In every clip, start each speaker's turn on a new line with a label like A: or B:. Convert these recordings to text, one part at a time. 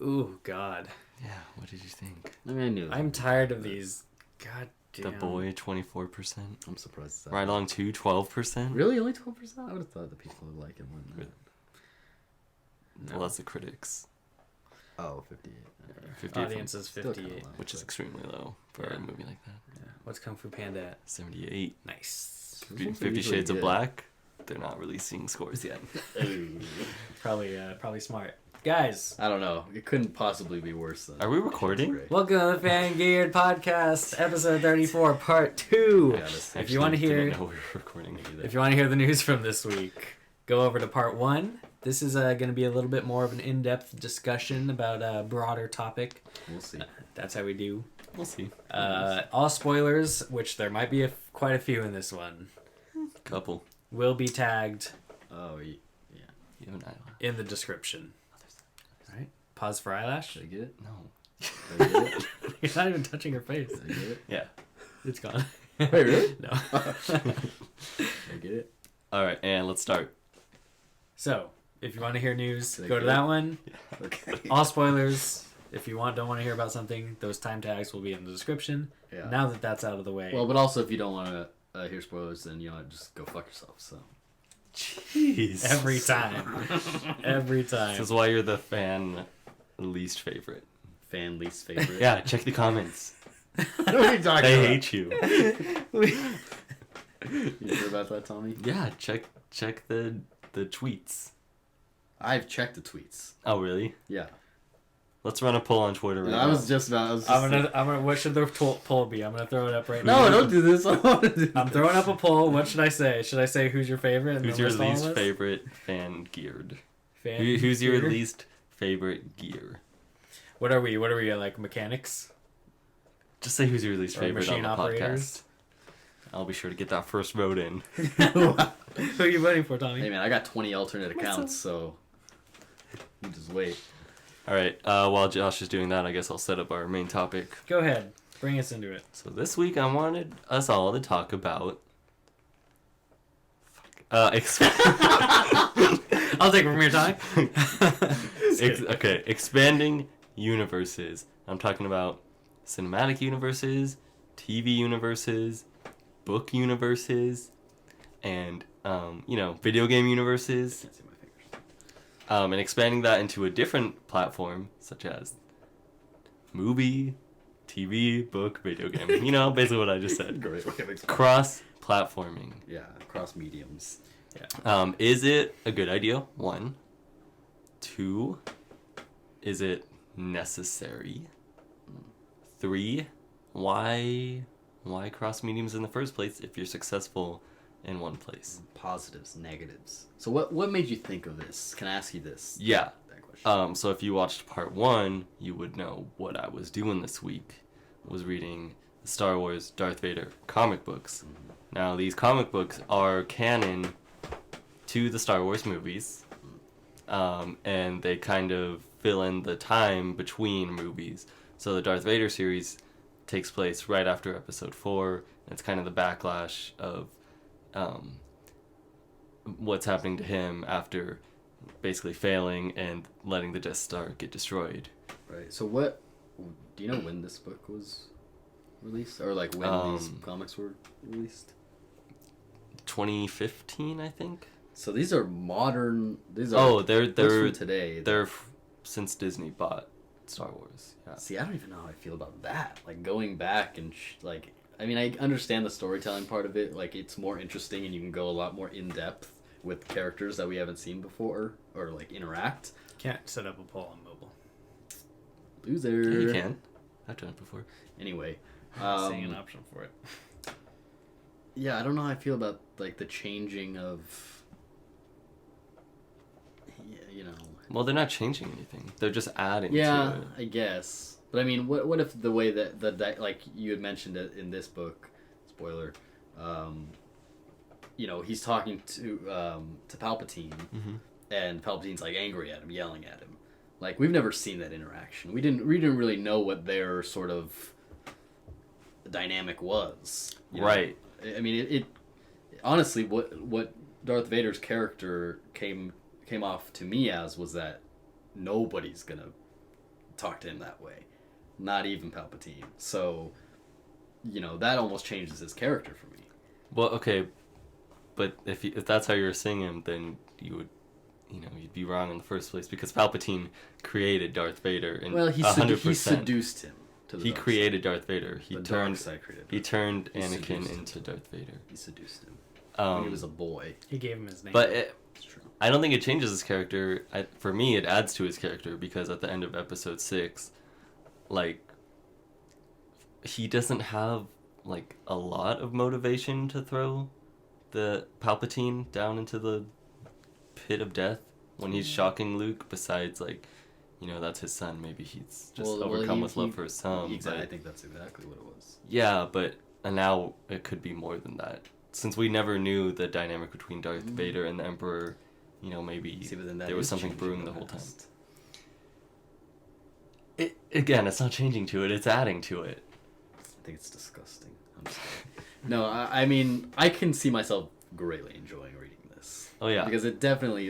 A: Ooh, God.
B: Yeah, what did you think?
C: I mean, I knew.
A: I'm tired of these. God damn.
B: The Boy, 24%.
C: I'm surprised.
B: Ride Along 2, 12%.
C: Really? Only 12%? I would have thought the people would like it more than that.
A: No.
B: Well, that's the critics.
C: Oh, 58.
B: 58
A: Audience is
C: Still kinda
A: 58.
C: low,
B: which is
C: but-
B: extremely low for a movie like that.
A: Yeah. What's Kung Fu Panda at?
B: 78.
A: Nice.
C: Those ones are
B: 50
C: usually
B: Shades of
C: good.
B: Black. They're not releasing scores yet.
C: Ooh.
A: Probably smart. Guys,
C: I don't know. It couldn't possibly be worse than.
B: Are we recording?
C: Great.
A: welcome to the Fan Geared Podcast, episode 34, part 2.
C: Yeah, that's
A: If you want to
B: Actually
A: hear,
B: didn't know we were recording.
A: if you want to hear the news from this week, go over to part 1. This is going to be a little bit more of an in-depth discussion about a broader topic.
C: We'll see.
A: That's how we do.
B: We'll see.
A: All spoilers, which there might be quite a few in this one,
B: Couple.
A: will be tagged
C: Oh, yeah.
B: You and I.
A: in the description. Alright, pause for eyelash.
C: Did I get it?
B: No.
C: Did I get it?
A: You're not even touching her face.
C: Did I get it?
B: Yeah.
A: It's gone.
C: Wait, really?
A: No.
C: Did I get it?
B: All right, and let's start.
A: So, if you want to hear news,
C: Did I
A: go to
C: get
A: that
C: it?
A: one.
C: Okay.
A: All spoilers. If you don't want to hear about something, those time tags will be in the description.
C: Yeah.
A: Now that that's out of the way.
C: Well, but also if you don't want to hear spoilers, then you know just go fuck yourself. So.
B: Jeez.
A: every time. Every time.
B: This is why you're the fan least favorite.
C: Fan least favorite.
B: Yeah, check the comments.
C: What are you talking
B: They
C: about?
B: hate you.
C: You hear about that, Tommy?
B: Yeah, check the tweets.
C: I've checked the tweets.
B: Oh, really?
C: Yeah.
B: Let's run a poll on Twitter right
C: I
B: now.
C: was just about. I was just
A: I'm gonna. What should the poll be? I'm gonna throw it up right
C: No,
A: now.
C: don't do this. I don't want to do
A: I'm throwing up a poll. What should I say? Should I say who's your favorite? And
B: Who's
A: then
B: your
A: list all of
B: least
A: us?
B: favorite fan geared?
A: Fan
B: Who's your
A: gear?
B: least favorite gear?
A: What are we? What are we like mechanics?
B: Just say who's your least
A: Or
B: favorite on
A: machine
B: the
A: operators?
B: podcast. I'll be sure to get that first vote in.
A: Who are you voting for, Tommy?
C: Hey man, I got 20 alternate accounts, so you just wait.
B: All right. While Josh is doing that, I guess I'll set up our main topic.
A: Go ahead. Bring us into it.
B: So this week, I wanted us all to talk about.
A: I'll take it from here, Tommy.
B: Okay, expanding universes. I'm talking about cinematic universes, TV universes, book universes, and video game universes.
C: Can't see my fingers.
B: And expanding that into a different platform, such as movie, TV, book, video game. You know, basically what I just said.
C: Great way of explaining.
B: Cross-platforming.
C: Yeah, cross mediums.
B: Is it a good idea? 1. 2. Is it necessary? 3. Why cross mediums in the first place if you're successful in one place?
C: Positives, negatives. So what made you think of this? Can I ask you this?
B: Yeah.
C: That question.
B: So if you watched part 1, you would know what I was doing this week. Was reading the Star Wars Darth Vader comic books. Now, these comic books are canon to the Star Wars movies, and they kind of fill in the time between movies. So the Darth Vader series takes place right after Episode 4, and it's kind of the backlash of what's happening to him after basically failing and letting the Death Star get destroyed.
C: Right. So do you know when this book was released, or like when these comics were released?
B: 2015, I think.
C: So these are modern. These are
B: they're
C: books from today.
B: since Disney bought Star Wars. Yeah.
C: See, I don't even know how I feel about that. Like going back and I mean, I understand the storytelling part of it. Like it's more interesting, and you can go a lot more in depth with characters that we haven't seen before, or like interact.
A: Can't set up a poll on mobile.
C: Loser.
B: Yeah, you can. I've done it before.
C: Anyway,
A: Seeing an option for it.
C: yeah, I don't know how I feel about like the changing of. Yeah, you know.
B: Well, they're not changing anything. They're just adding to
C: Yeah,
B: it.
C: I guess. But I mean, what if the way that like you had mentioned it in this book, spoiler, he's talking to Palpatine, and Palpatine's like angry at him, yelling at him. Like we've never seen that interaction. We didn't really know what their sort of dynamic was. You know?
B: Right.
C: I mean, it honestly what Darth Vader's character came off to me as was that nobody's gonna talk to him that way. Not even Palpatine. So, that almost changes his character for me.
B: Well, okay, but if that's how you're seeing him, then you would, you'd be wrong in the first place, because Palpatine created Darth Vader, and
C: he seduced him to the
B: he
C: dark
B: created
C: side.
B: Darth Vader.
C: The dark side created
B: He turned
C: He
B: Anakin
C: seduced him.
B: into Darth Vader.
C: He seduced him when he was a boy.
A: He gave him his name.
B: But
C: It's true.
B: I don't think it changes his character. For me, it adds to his character, because at the end of Episode 6, like, he doesn't have, like, a lot of motivation to throw the Palpatine down into the pit of death when he's shocking Luke, besides, like, that's his son. Maybe he's just overcome with love for his son.
C: I think that's exactly what it was.
B: Yeah, but now it could be more than that. Since we never knew the dynamic between Darth Vader and the Emperor, maybe there was something brewing the whole time. It's not changing to it, it's adding to it.
C: I think it's disgusting. I'm just kidding. No, I mean, I can see myself greatly enjoying reading this.
B: Oh, yeah.
C: Because it definitely,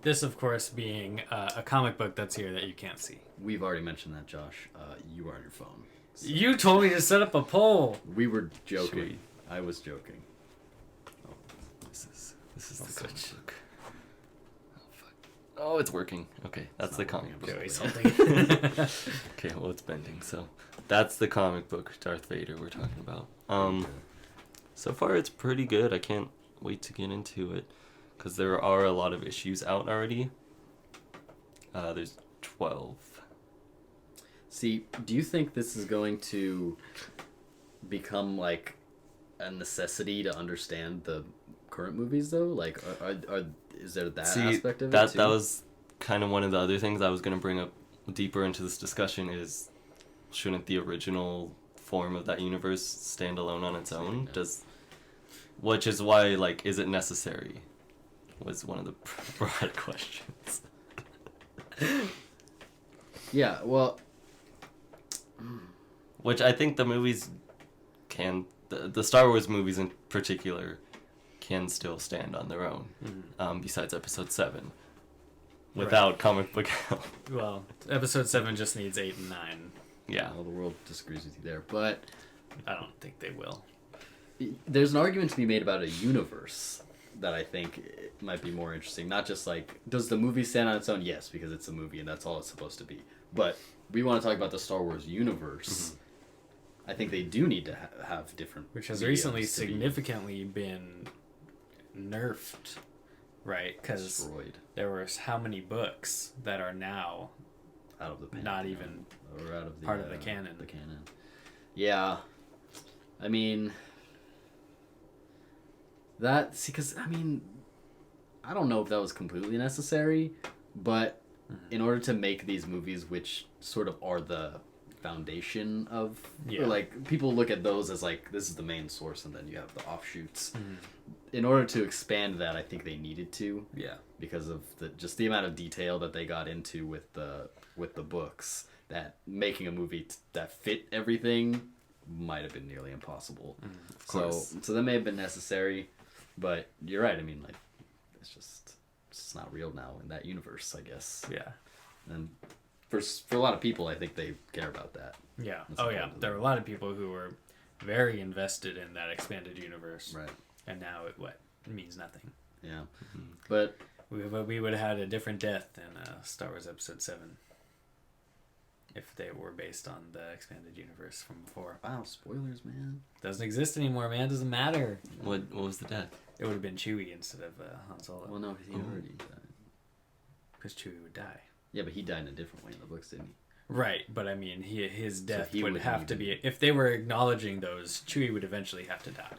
A: this, of course, being a comic book that's here that you can't see.
C: we've already mentioned that, Josh. You were on your phone. So
A: You told me to set up a poll.
C: we were joking.
B: Sweet.
C: I was joking.
B: This is the comic book. Oh, fuck. Oh, it's working. Okay, that's the comic book.
A: Joey something.
B: Okay, well, it's bending, so that's the comic book Darth Vader we're talking about. So far it's pretty good. I can't wait to get into it, because there are a lot of issues out already. There's 12.
C: See, do you think this is going to become like a necessity to understand the current movies, though? Like, is there that aspect of it too?
B: That was kind of one of the other things I was going to bring up deeper into this discussion is, shouldn't the original form of that universe stand alone on its own? Which is why, like, is it necessary? Was one of the broad questions.
C: Yeah, well...
B: Which I think the movies can... The Star Wars movies in particular can still stand on their own, besides Episode 7. Without comic book help.
A: Well, Episode 7 just needs 8 and 9.
B: Yeah.
C: Well, the world disagrees with you there, but...
A: I don't think they will.
C: There's an argument to be made about a universe that I think might be more interesting. Not just like, does the movie stand on its own? Yes, because it's a movie and that's all it's supposed to be. But we want to talk about the Star Wars universe. I think they do need to have different...
A: Which has
C: mediums
A: recently
C: to be
A: significantly been nerfed, right? Because
C: destroyed
A: there was how many books that are now
C: out of the pantheon,
A: not even
C: or out of the,
A: part of the canon.
C: The canon. Yeah. I mean... because, I mean, I don't know if that was completely necessary, but in order to make these movies, which sort of are the foundation of, or like, people look at those as like, this is the main source, and then you have the offshoots. In order to expand that, I think they needed to.
A: Yeah.
C: Because of just the amount of detail that they got into with the books, that making a movie that fit everything might have been nearly impossible.
B: Of course.
C: So that may have been necessary. But you're right. I mean, like, it's not real now in that universe, I guess.
A: Yeah.
C: And for a lot of people, I think they care about that.
A: Yeah.
C: That's
A: Oh, yeah. There were a lot of people who were very invested in that expanded universe.
C: Right.
A: And now it means nothing.
C: Yeah. But
A: we would have had a different death in Star Wars Episode 7 if they were based on the expanded universe from before.
C: wow, spoilers, man.
A: Doesn't exist anymore, man. Doesn't matter.
B: What was the death?
A: It would have been Chewie instead of Han Solo.
C: Well, no, he already died.
A: Because Chewie would die.
C: Yeah, but he died in a different way in the books, didn't he?
A: Right, but I mean, his death
C: he
A: would
C: wouldn't
A: have to
C: even-
A: be... If they were acknowledging those, Chewie would eventually have to die.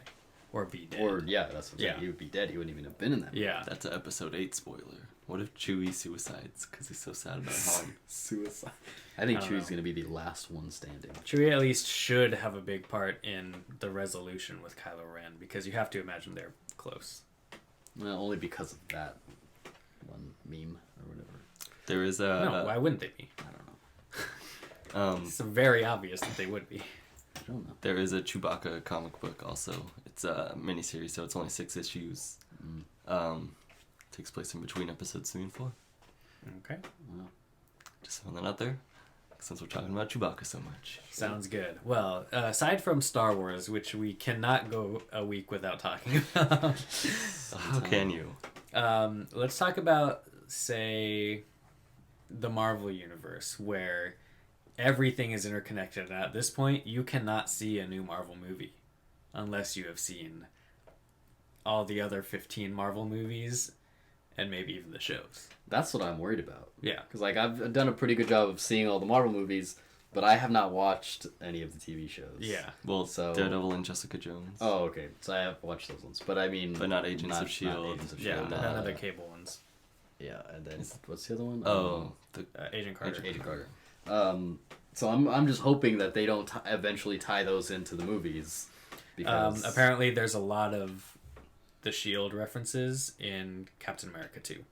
A: Or be dead.
C: Or, yeah, that's what I'm saying.
A: Yeah.
C: He would be dead. He wouldn't even have been in that.
A: Yeah.
B: That's an Episode 8 spoiler. What if Chewie suicides because he's so sad about Han?
C: Suicide. I think
A: I don't
C: Chewie's
A: know.
C: going to be the last one standing.
A: Chewie at least should have a big part in the resolution with Kylo Ren, because you have to imagine they're close.
C: Well, only because of that one meme or whatever.
B: There is
A: No, why wouldn't they be?
C: I don't know.
A: It's very obvious that they would be.
C: I don't know.
B: There is a Chewbacca comic book also. It's a miniseries, so it's only 6 issues. Takes place in between episodes 3 and 4.
A: Okay.
C: Wow.
B: Just throwing that out there. since we're talking about Chewbacca so much.
A: Sounds good. Well, aside from Star Wars, which we cannot go a week without talking about,
B: How can you?
A: let's talk about, say, the Marvel Universe, where everything is interconnected. And at this point, you cannot see a new Marvel movie unless you have seen all the other 15 Marvel movies and maybe even the shows.
C: That's what I'm worried about.
A: Yeah.
C: Because, like, I've done a pretty good job of seeing all the Marvel movies, but I have not watched any of the TV shows.
A: Yeah.
B: Well,
C: So-
B: Daredevil and Jessica Jones.
C: Oh, okay. So I have watched those ones. But I mean...
B: But not Agents of S.H.I.E.L.D..
C: Agents of
A: Yeah,
C: S.H.I.E.L.D..
A: none of the cable ones.
C: Yeah, and then... What's the other one?
B: Oh, the
A: Agent Carter.
C: Agent Carter. So I'm just hoping that they don't eventually tie those into the movies. Because...
A: Apparently, there's a lot of the S.H.I.E.L.D. references in Captain America 2.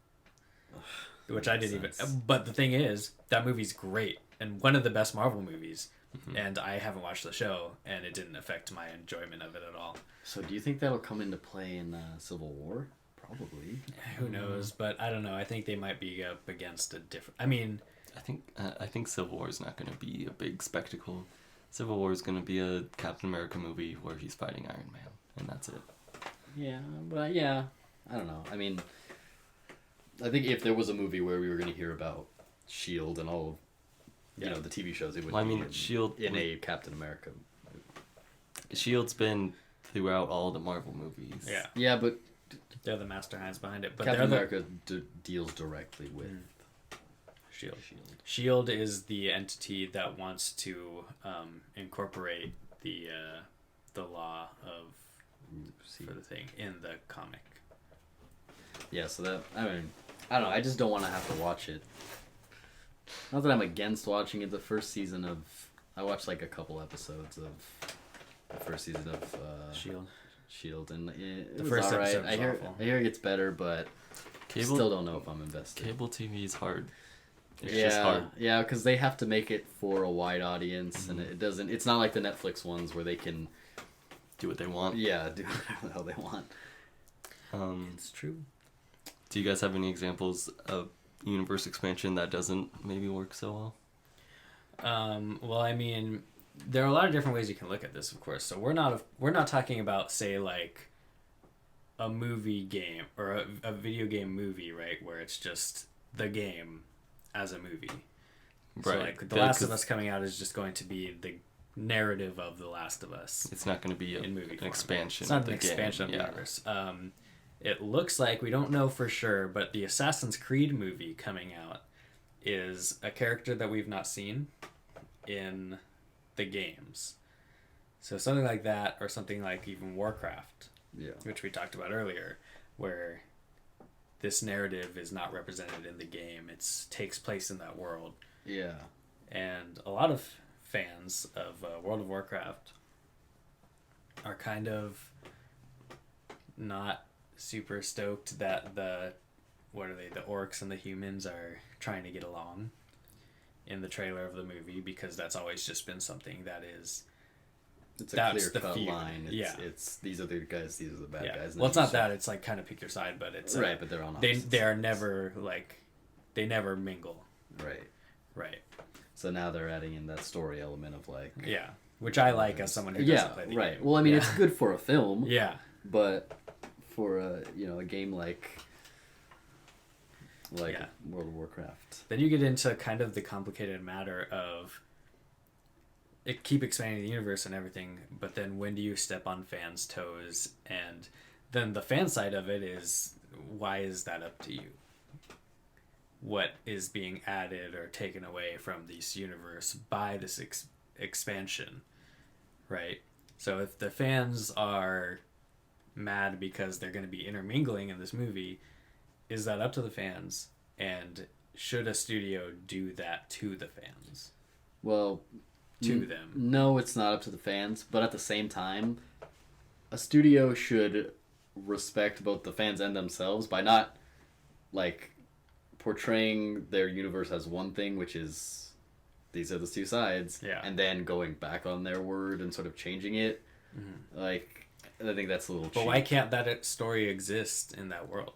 A: Which I didn't even... But the thing is, that movie's great. And one of the best Marvel movies. Mm-hmm. And I haven't watched the show, and it didn't affect my enjoyment of it at all.
C: So do you think that'll come into play in Civil War? Probably.
A: Who knows? But I don't know. I think they might be up against a different... I mean...
B: I think Civil War is not going to be a big spectacle. Civil War is going to be a Captain America movie where he's fighting Iron Man, and that's it.
C: Yeah, but yeah, I don't know. I mean, I think if there was a movie where we were going to hear about S.H.I.E.L.D. and all, you know, the TV shows, it would be
B: S.H.I.E.L.D.
C: in a Captain America.
B: S.H.I.E.L.D.'s been throughout all the Marvel movies.
A: Yeah.
C: Yeah, but
A: They're the masterminds behind it. But
C: Captain
A: they're
C: America deals directly with
A: S.H.I.E.L.D.
C: S.H.I.E.L.D.
A: S.H.I.E.L.D. is the entity that wants to incorporate the law of for the thing in the comic.
C: Yeah, so that, I mean, I don't know, I just don't want to have to watch it. Not that I'm against watching it. The first season of, I watched like a couple episodes of the first season of S.H.I.E.L.D. and it was
A: first
C: alright.
A: episode was awful.
C: I hear it gets better, but still don't know if I'm invested.
B: Cable TV is hard. It's just hard.
C: Yeah, because they have to make it for a wide audience, and it's not like the Netflix ones where they can
B: do what they want.
C: Yeah, do whatever the hell they want.
A: It's true.
B: Do you guys have any examples of universe expansion that doesn't maybe work so well?
A: Well, I mean, there are a lot of different ways you can look at this, of course. So we're not talking about, say, like a movie game or a video game movie, right? Where it's just the game as a movie.
B: Right.
A: So like The Last of Us coming out is just going to be the narrative of The Last of Us.
B: It's not going to be
A: in movie
B: an
A: form.
B: expansion.
A: It's not
B: of
A: an
B: the
A: expansion
B: game.
A: of the universe. It looks like, we don't know for sure, but the Assassin's Creed movie coming out is a character that we've not seen in the games. So something like that, or something like even Warcraft, which we talked about earlier, where this narrative is not represented in the game. It takes place in that world.
C: Yeah.
A: And a lot of fans of World of Warcraft are kind of not super stoked that the orcs and the humans are trying to get along in the trailer of the movie, because that's always just been something that is...
C: It's a clear-cut line.
A: It's,
C: It's these are the guys, these are the bad guys.
A: Well, it's not that. It's like kind of pick your side, but it's...
C: right, but they're on
A: they are never, like... They never mingle. Right.
C: So now they're adding in that story element of, like...
A: Yeah. Which I like as someone who doesn't play the game.
C: Well, I mean, it's good for a film.
A: Yeah.
C: But for a game like World of Warcraft.
A: Then you get into kind of the complicated matter of keep expanding the universe and everything, but then when do you step on fans' toes? And then the fan side of it is, why is that up to you? What is being added or taken away from this universe by this expansion, right? So if the fans are mad because they're going to be intermingling in this movie, is that up to the fans? And should a studio do that to the fans?
C: Well,
A: to them.
C: No, it's not up to the fans, but at the same time, a studio should respect both the fans and themselves by not, like, portraying their universe as one thing, which is these are the two sides, and then going back on their word and sort of changing it. Mm-hmm. Like, I think that's a little cheap.
A: But why can't that story exist in that world?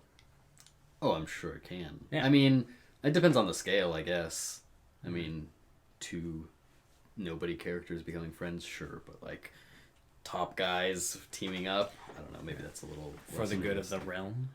C: Oh, I'm sure it can.
A: Yeah.
C: I mean, it depends on the scale, I guess. I mean, two nobody characters becoming friends, sure, but like top guys teaming up, I don't know, maybe that's a little
A: For the good of the realm.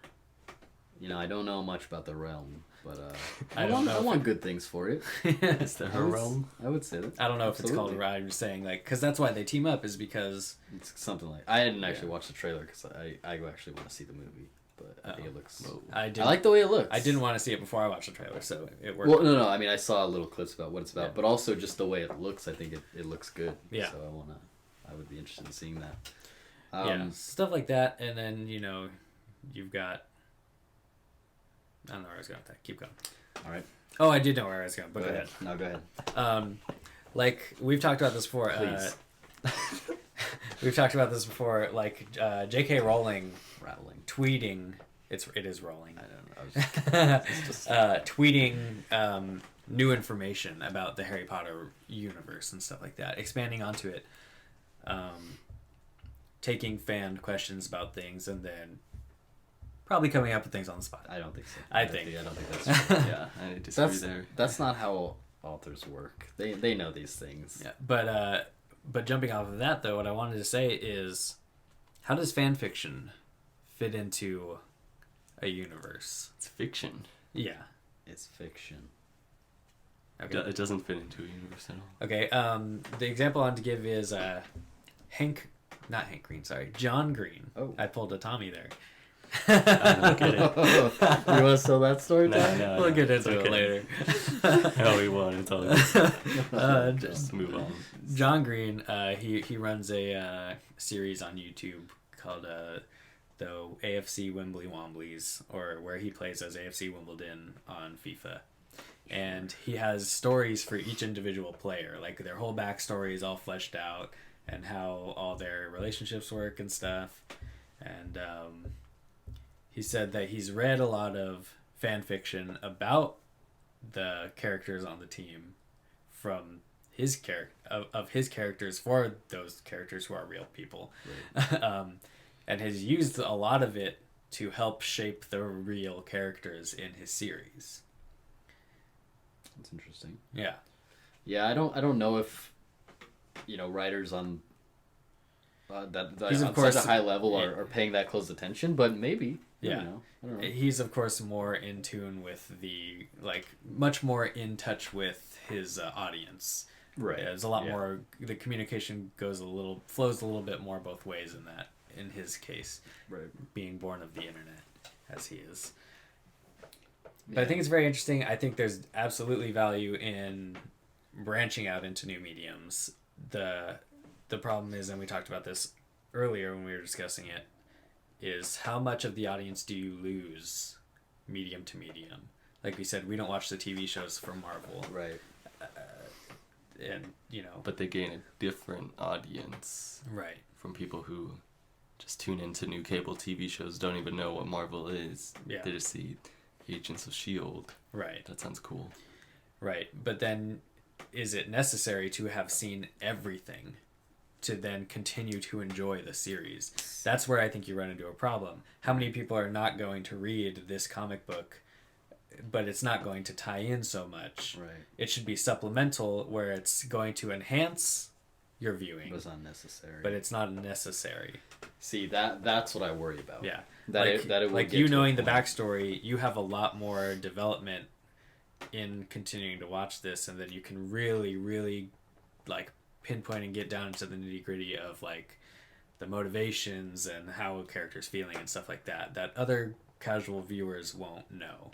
C: You know, I don't know much about the realm, but
A: I
C: want good things for it.
B: Is there a realm?
C: I would say that.
A: I don't know if it's called
C: Absolutely.
A: I'm just saying, like, because that's why they team up, is because
C: It's something like, I didn't actually watch the trailer because I actually want to see the movie, but I think it looks.
A: I
C: like the way it looks.
A: I didn't want to see it before I watched the trailer, so it worked.
C: Well, no. I mean, I saw little clips about what it's about,
A: Yeah.
C: but also just the way it looks. I think it looks good.
A: Yeah.
C: So I would be interested in seeing that.
A: Yeah, stuff like that, and then you've got. I don't know where I was going with that. Keep going.
C: All right.
A: Oh, I did know where I was going, but
C: Go
A: go
C: ahead.
A: ahead.
C: No, go ahead.
A: Like we've talked about this before.
C: Please.
A: We've talked about this before. Like J.K. Rowling
C: Rattling.
A: tweeting. It is rolling.
C: I don't know. I was just
A: Tweeting new information about the Harry Potter universe and stuff like that, expanding onto it, taking fan questions about things, and then probably coming up with things on the spot.
C: I don't think so.
A: I think.
C: I don't think that's true.
B: Yeah, I disagree there.
C: That's not how authors work. They know these things.
A: Yeah, but jumping off of that though, what I wanted to say is, how does fan fiction fit into a universe?
B: It's fiction.
A: Yeah.
C: It's fiction.
A: Okay.
B: It doesn't fit into a universe at all.
A: Okay. The example I want to give is John Green.
C: Oh.
A: I pulled a Tommy there.
B: Look at it.
C: You want to tell that story, Tom?
B: No,
A: We'll get into
B: it's
A: it
B: okay.
A: later.
B: No, we won't. It's all good.
A: Just
B: Just move on.
A: John Green, he runs a series on YouTube called the AFC Wembley Wombleys, or where he plays as AFC Wimbledon on FIFA. And he has stories for each individual player, like their whole backstory is all fleshed out, and how all their relationships work and stuff. And he said that he's read a lot of fan fiction about the characters on the team from his of his characters for those characters who are real people.
C: Right.
A: And has used a lot of it to help shape the real characters in his series.
C: That's interesting.
A: Yeah.
C: Yeah, I don't know if writers on that
A: He's, of
C: on
A: course,
C: such a high level are paying that close attention, but maybe.
A: Yeah.
C: I don't know.
A: He's of course more in tune with much more in touch with his audience.
C: Right.
A: There's a lot more. The communication flows a little bit more both ways in his case.
C: Right.
A: Being born of the internet as he is. But I think it's very interesting. I think there's absolutely value in branching out into new mediums. The problem is, and we talked about this earlier when we were discussing it, is how much of the audience do you lose medium to medium? Like we said, we don't watch the TV shows from Marvel.
C: Right.
A: And,
B: But they gain a different audience
A: Right.
B: from people who just tune into new cable TV shows, don't even know what Marvel is.
A: Yeah.
B: They just see Agents of S.H.I.E.L.D.
A: Right.
B: That sounds cool.
A: Right. But then, is it necessary to have seen everything to then continue to enjoy the series? That's where I think you run into a problem. How many people are not going to read this comic book, but it's not going to tie in so much?
C: Right.
A: It should be supplemental, where it's going to enhance your viewing,
C: It was unnecessary.
A: but it's not necessary.
C: See, that's what I worry about.
A: Yeah.
C: That it will
A: like
C: get
A: you
C: to a
A: knowing the
C: point.
A: backstory, you have a lot more development in continuing to watch this, and then you can really, really pinpoint and get down into the nitty gritty of the motivations and how a character's feeling and stuff like that other casual viewers won't know,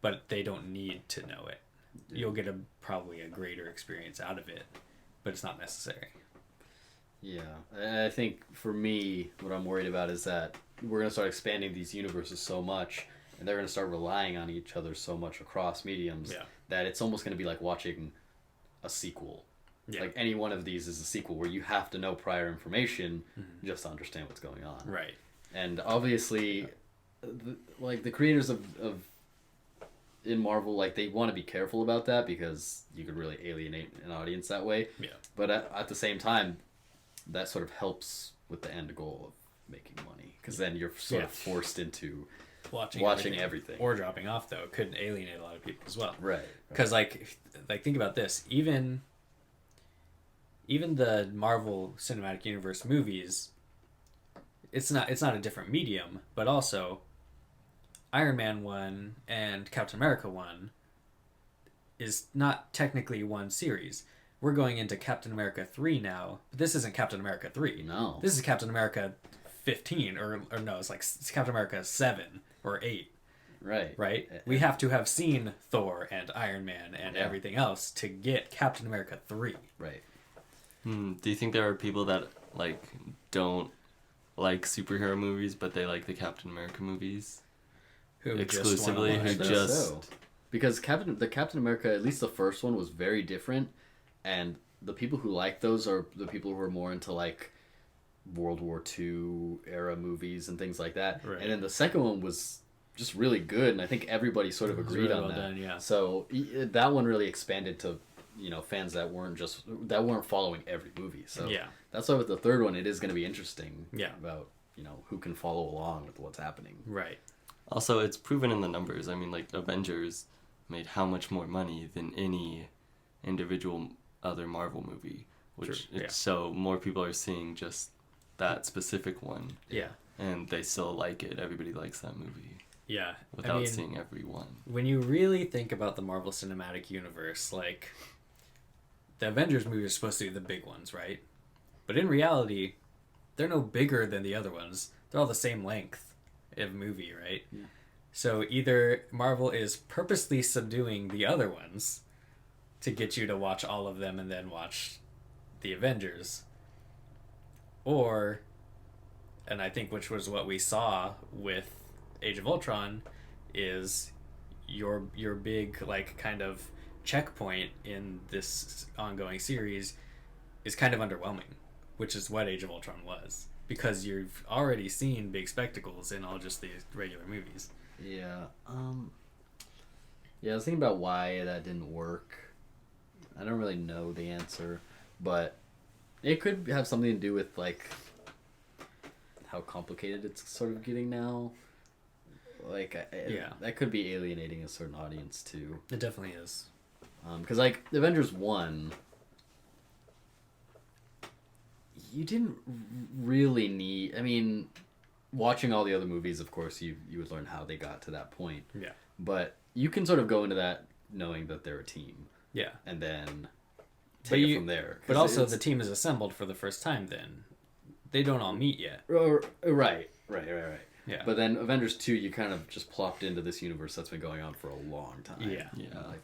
A: but they don't need to know it. Yeah. You'll get probably a greater experience out of it, but it's not necessary.
C: Yeah, and I think for me, what I'm worried about is that we're going to start expanding these universes so much, and they're going to start relying on each other so much across mediums that it's almost going to be like watching a sequel. Yeah. Like any one of these is a sequel where you have to know prior information just to understand what's going on.
A: Right.
C: And obviously, the creators of in Marvel, they want to be careful about that because you could really alienate an audience that way.
A: Yeah.
C: But at the same time, that sort of helps with the end goal of making money, because then you're sort of forced into
A: watching
C: everything.
A: or dropping off, though, could alienate a lot of people as well.
C: Right.
A: Because like think about this, even the Marvel Cinematic Universe movies, it's not a different medium, but also Iron Man 1 and Captain America 1 is not technically one series. We're going into Captain America 3 now, but this isn't Captain America 3.
C: No.
A: This is Captain America 15, or no, it's Captain America 7 or 8. Right? We have to have seen Thor and Iron Man and everything else to get Captain America 3.
C: Right.
B: Do you think there are people that, like, don't like superhero movies, but they like the Captain America movies? Exclusively,
C: because Captain America, at least the first one, was very different, and the people who like those are the people who are more into like World War II era movies and things like that.
A: Right.
C: And then the second one was just really good, and I think everybody sort of agreed on that.
A: Done, yeah.
C: So that one really expanded to fans that weren't following every movie. So that's why with the third one, it is going to be interesting. About who can follow along with what's happening.
A: Right.
B: Also, it's proven in the numbers. I mean, like, Avengers made how much more money than any individual other Marvel movie, which so more people are seeing just that specific one.
A: Yeah.
B: And they still like it. Everybody likes that movie.
A: Yeah.
B: Without seeing every one.
A: When you really think about the Marvel Cinematic Universe, like, the Avengers movies are supposed to be the big ones, right? But in reality, they're no bigger than the other ones. They're all the same length of movie, right?
C: Yeah.
A: So either Marvel is purposely subduing the other ones to get you to watch all of them and then watch the Avengers, or, and I think which was what we saw with Age of Ultron, is your big, like, kind of checkpoint in this ongoing series is kind of underwhelming, which is what Age of Ultron was, because you've already seen big spectacles in all just these regular movies.
C: Yeah. I was thinking about why that didn't work. I don't really know the answer, but it could have something to do with, like, how complicated it's sort of getting now. Like, that could be alienating a certain audience too.
A: It definitely is.
C: Because, like, Avengers 1, you didn't really need... I mean, watching all the other movies, of course, you would learn how they got to that point.
A: Yeah.
C: But you can sort of go into that knowing that they're a team.
A: Yeah.
C: And then take it from there.
A: But also, the team is assembled for the first time then. They don't all meet yet.
C: Right.
A: Yeah.
C: But then Avengers 2, you kind of just plopped into this universe that's been going on for a long time.
A: Yeah.
C: Like,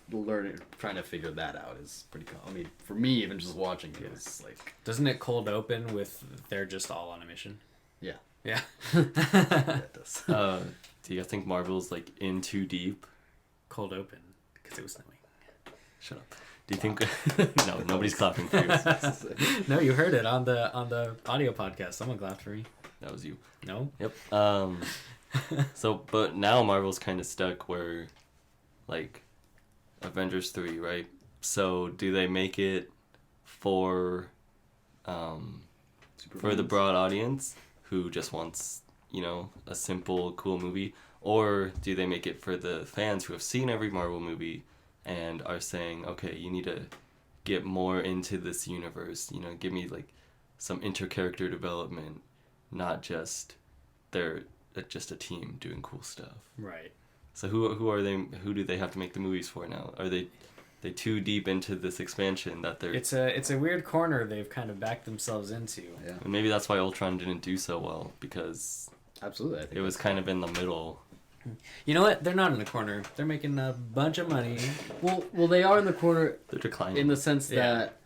C: trying to figure that out is pretty cool. I mean, for me, even just watching it, it's like...
A: Doesn't it cold open with they're just all on a mission?
C: Yeah.
A: Yeah.
C: That does.
B: Do you think Marvel's, like, in too deep?
A: Cold open, because it was snowing.
B: Shut up. Do you think... No, nobody's clapping for you.
A: No, you heard it on the audio podcast. Someone clapped for me.
B: That was you.
A: No?
B: Yep. But now Marvel's kind of stuck where, like, Avengers 3, right? So do they make it for the broad audience who just wants, a simple, cool movie? Or do they make it for the fans who have seen every Marvel movie and are saying, okay, you need to get more into this universe, give me, like, some inter-character development, not just they're just a team doing cool stuff.
A: Right.
B: So who are they? Who do they have to make the movies for now? Are they too deep into this expansion that they're?
A: It's a weird corner they've kind of backed themselves into.
B: Yeah. And maybe that's why Ultron didn't do so well, because
C: absolutely, I think
B: it was kind of in the middle.
A: You know what? They're not in the corner. They're making a bunch of money.
C: Well, they are in the corner.
B: They're declining
C: in the sense that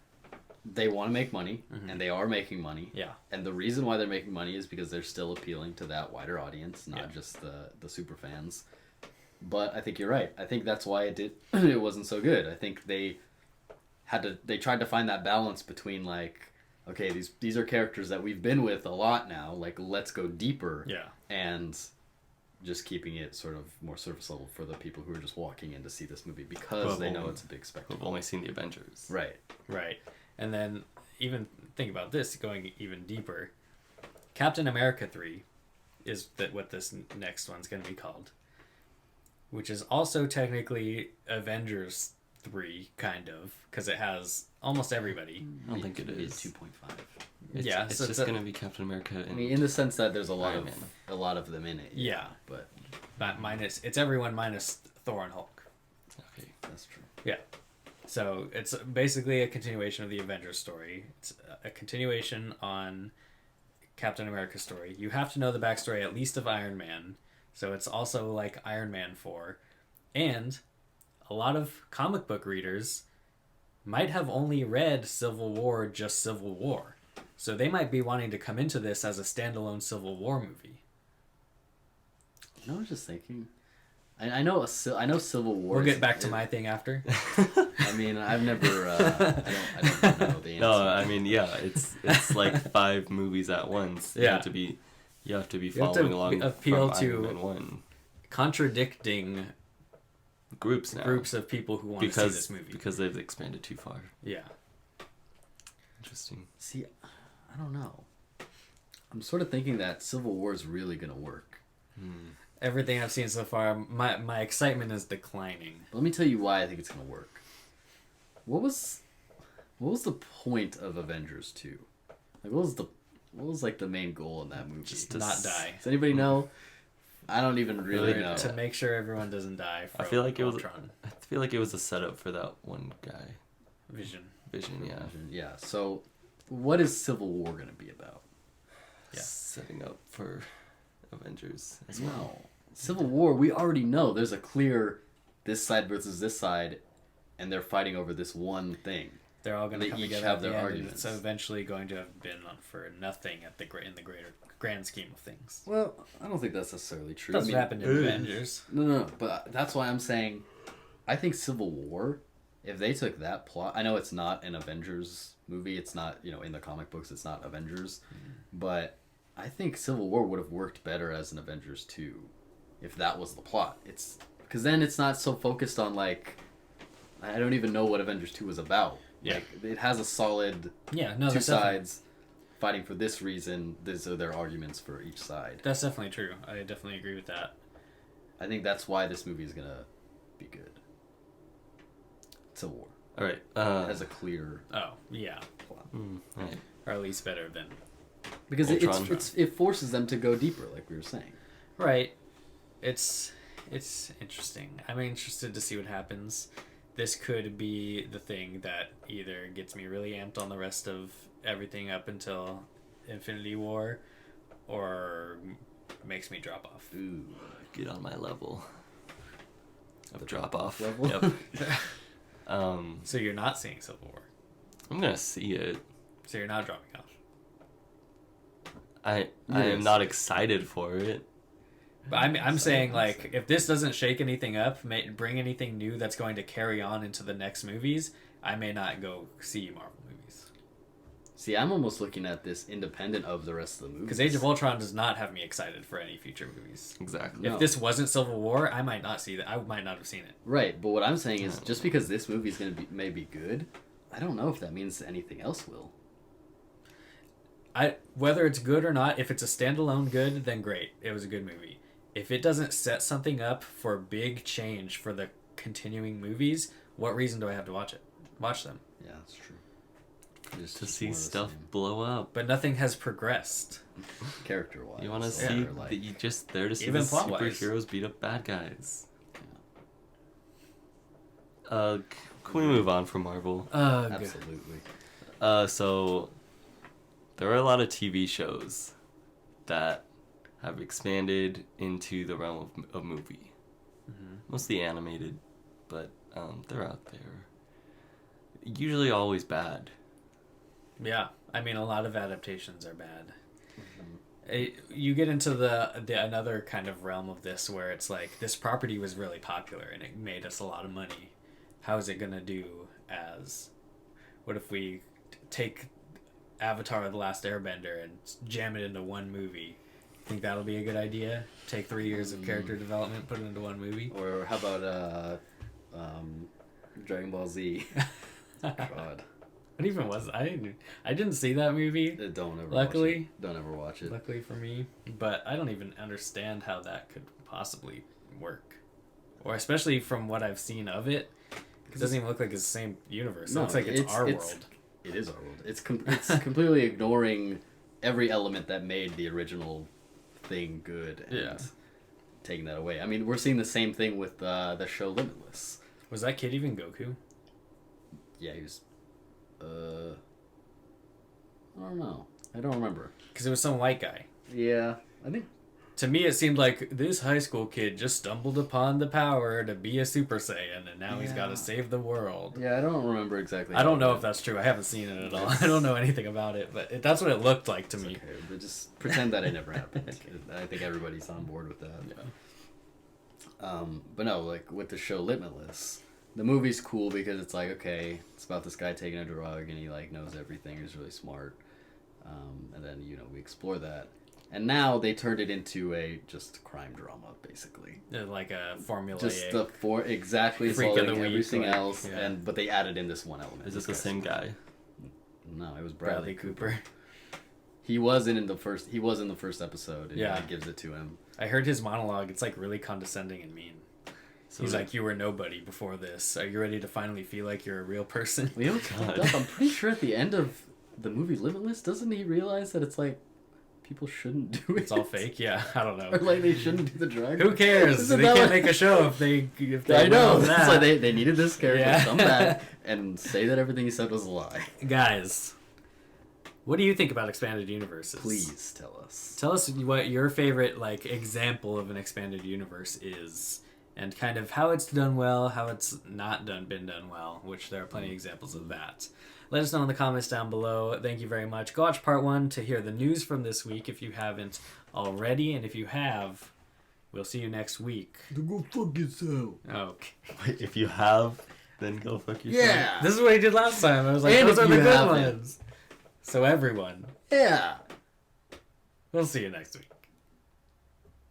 C: they want to make money, and they are making money.
A: Yeah.
C: And the reason why they're making money is because they're still appealing to that wider audience, not just the super fans. But I think you're right. I think that's why it wasn't so good. I think they tried to find that balance between, like, okay, these are characters that we've been with a lot now, like, let's go deeper.
A: Yeah.
C: And just keeping it sort of more surface level for the people who are just walking in to see this movie because they know it's a big spectacle.
B: We've only seen the Avengers.
C: Right.
A: And then even think about this, going even deeper. Captain America 3 is that what this next one's going to be called, which is also technically Avengers 3, kind of, because it has almost everybody.
B: I don't think it is.
C: 2.5.
B: It's just going to be Captain America. And
C: I mean, in the sense that there's a lot
B: Iron
C: of them in it.
A: Yeah.
C: But
A: It's everyone minus Thor and Hulk.
B: Okay.
C: that's true.
A: Yeah. So it's basically a continuation of the Avengers story. It's a continuation on Captain America's story. You have to know the backstory at least of Iron Man. So it's also like Iron Man 4. And a lot of comic book readers might have only read Civil War, just Civil War. So they might be wanting to come into this as a standalone Civil War movie.
C: You know, I was just thinking. I know Civil War.
A: We'll get back to my thing after.
C: I mean, I've never. I don't know the answer.
B: No, I mean, yeah, it's like 5 movies at once.
A: Yeah.
B: You have to be following along.
A: Appeal
B: from
A: to
B: Iron Man 1.
A: Contradicting
B: Groups now.
A: groups of people who want to see this movie.
B: Because they've expanded too far.
A: Yeah.
B: Interesting.
C: See, I don't know. I'm sort of thinking that Civil War is really gonna work.
A: Everything I've seen so far, my excitement is declining.
C: Let me tell you why I think it's gonna work. What was the point of Avengers 2? Like, what was like the main goal in that movie?
B: Just
A: To not die.
C: Does anybody know? I don't even really
B: Really?
C: know.
A: To make sure everyone doesn't die from
B: I feel like
A: Ultron.
B: I feel like it was a setup for that one guy.
A: Vision.
B: Vision, yeah.
C: Yeah. So, what is Civil War gonna be about?
A: Yeah.
B: Setting up for Avengers as
C: No.
B: well.
C: Civil War, we already know there's a clear this side versus this side, and they're fighting over this one thing.
A: They're all going to
C: They
A: come
C: each
A: together
C: have
A: at the
C: their
A: end,
C: arguments.
A: and it's eventually going to have been for nothing in the greater grand scheme of things.
C: Well, I don't think that's necessarily true.
A: That's what happened in
B: ugh.
A: Avengers.
C: No, but that's why I'm saying, I think Civil War, if they took that plot, I know it's not an Avengers movie, it's not, in the comic books, it's not Avengers, but I think Civil War would have worked better as an Avengers 2, if that was the plot. It's because then it's not so focused on, like, I don't even know what Avengers 2 was about.
A: Yeah.
C: Like, it has a solid
A: Yeah, no,
C: two
A: that's definitely,
C: sides fighting for this reason. These are their arguments for each side.
A: that's definitely true. I definitely agree with that.
C: I think that's why this movie is gonna be good. Civil War.
B: All right.
C: It has a clear
A: Oh, yeah.
C: plot.
B: Right.
A: Or at least better than...
C: Because
B: Ultron.
C: it forces them to go deeper, like we were saying.
A: Right. It's interesting. I'm interested to see what happens. This could be the thing that either gets me really amped on the rest of everything up until Infinity War, or makes me drop off.
C: Ooh.
B: Get on my level of drop off.
C: Level?
B: Yep.
A: So you're not seeing Civil War.
B: I'm gonna see it.
A: So you're not dropping off.
B: I am not excited for it.
A: But I'm saying, like, if this doesn't shake anything up, bring anything new that's going to carry on into the next movies, I may not go see Marvel movies.
C: See, I'm almost looking at this independent of the rest of the movies.
A: Because Age of Ultron does not have me excited for any future movies.
B: Exactly.
C: No.
A: If this wasn't Civil War, I might not see that. I might not have seen it.
C: Right, but what I'm saying is, just because this movie is may be good, I don't know if that means anything else will.
A: Whether it's good or not, if it's a standalone good, then great. It was a good movie. If it doesn't set something up for big change for the continuing movies, what reason do I have to watch it? Watch them.
C: Yeah, that's true.
B: To see stuff blow up.
A: But nothing has progressed.
C: Character-wise.
B: You want to
C: so
B: see
C: they're like-
B: that you just there to see
A: Even
B: the
A: plot-wise.
B: superheroes beat up bad guys. Can we move on from Marvel?
C: Absolutely.
B: So there are a lot of TV shows that have expanded into the realm of movie. Mostly animated, but they're out there. Usually always bad.
A: Yeah, I mean, a lot of adaptations are bad. You get into the another kind of realm of this where it's like, this property was really popular and it made us a lot of money. How is it gonna do as... What if we take Avatar: The Last Airbender and jam it into one movie? Think that'll be a good idea? Take 3 years of character development, put it into one movie?
C: Or how about Dragon Ball Z? God.
A: What even was I didn't see that movie.
C: Don't ever.
A: Luckily,
C: watch it. Don't ever watch it.
A: Luckily for me, but I don't even understand how that could possibly work, or especially from what I've seen of it. It doesn't even look like it's the same universe. It looks like it's our world.
C: It is our world. It's completely ignoring every element that made the original thing good and taking that away. I mean, we're seeing the same thing with the show Limitless.
A: Was that kid even Goku?
C: Yeah, he was. I don't know. I don't remember.
A: Because it was some white guy.
C: Yeah, I think.
A: To me, it seemed like this high school kid just stumbled upon the power to be a Super Saiyan, and now he's got to save the world.
C: Yeah, I don't remember exactly.
A: I don't know if that's true. I haven't seen it at all. I don't know anything about it, but that's what it looked like to me.
C: Okay, but just pretend that it never happened. I think everybody's on board with that.
A: Yeah.
C: But no, like with the show Limitless, the movie's cool because it's like, okay, it's about this guy taking a drug and he like knows everything. He's really smart, and then we explore that. And now they turned it into a just crime drama, basically.
A: Like a formulaic.
C: Just exactly
A: Freak of the
C: following
A: week,
C: everything
A: like,
C: else,
A: yeah.
C: but they added in this one element.
B: Is this the same guy?
C: No, it was
A: Bradley Cooper.
C: He was in the first. He was in the first episode. And
A: Yeah,
C: he gives it to him.
A: I heard his monologue. It's like really condescending and mean.
B: So
A: He's like, "You were nobody before this. Are you ready to finally feel like you're a real person?"
C: Well, I'm pretty sure at the end of the movie Limitless, doesn't he realize that it's like people shouldn't do it?
A: It's all fake. Yeah, I don't know.
C: Or like they shouldn't do the drug.
A: Who cares? They can't make a show if they.
C: I know.
A: That.
C: That's why they needed this character to come
A: Yeah.
C: back and say that everything he said was a lie.
A: Guys, what do you think about expanded universes?
C: Please tell us.
A: Tell us what your favorite example of an expanded universe is, and kind of how it's done well, how it's not been done well, which there are plenty of examples of that. Let us know in the comments down below. Thank you very much. Go watch part 1 to hear the news from this week if you haven't already, and if you have, we'll see you next week.
C: Go fuck yourself.
A: Okay.
B: Wait, if you have, then go fuck yourself.
C: Yeah.
A: This is what he did last time. I was like,
C: And
A: those
C: if
A: are the
C: you
A: good
C: haven't.
A: ones. So everyone,
C: Yeah.
A: we'll see you next week.